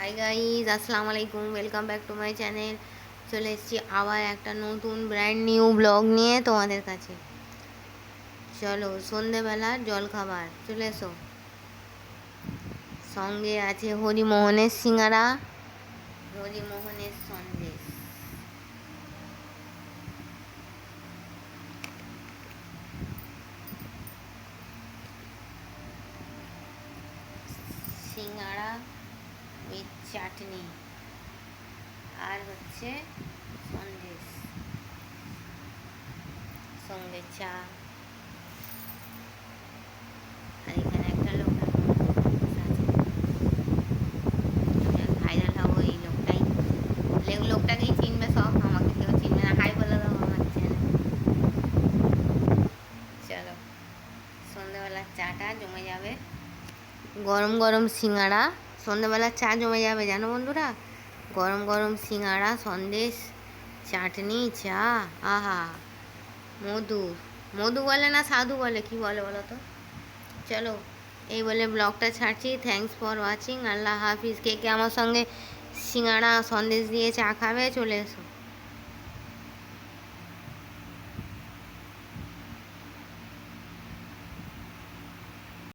Hi guys, আসসালামু আলাইকুম। Welcome back to my channel. চলে এসেছি আবার একটা নতুন ব্র্যান্ড নিউ ব্লগ নিয়ে তোমাদের কাছে। চলো, সন্ধেবেলার জলখাবার চলে এসো। সঙ্গে আছে হরিমোহনের সিঙ্গারা, হরিমোহনের সন্দেশ। সিঙ্গারা উইথ চাটনি আর হচ্ছে সন্দেশ, সঙ্গে চা। আর এখানে একটা লোক ভাইরাল হবো, এই লোকটাই, লোকটাকেই চিনবে সব, আমাকে কেউ চিনবে না। হাই বলে দাও আমার চ্যানেল। চলো, সন্ধ্যেবেলার চাটা জমে যাবে। গরম গরম সিঙ্গারা, সন্ধ্যেবেলার চা জমে যাবে জানো বন্ধুরা। গরম গরম সিঙ্গারা, সন্দেশ, চাটনি, চা। আহা, মধু। মধু বলে না সাধু বলে, কি বলে বলো তো। চলো, এই বলে ব্লগটা ছাড়ছি। Thanks for watching. আল্লাহ হাফিজ। কে কে আমার সঙ্গে সিঙ্গাড়া সন্দেশ দিয়ে চা খাবে চলে এসো।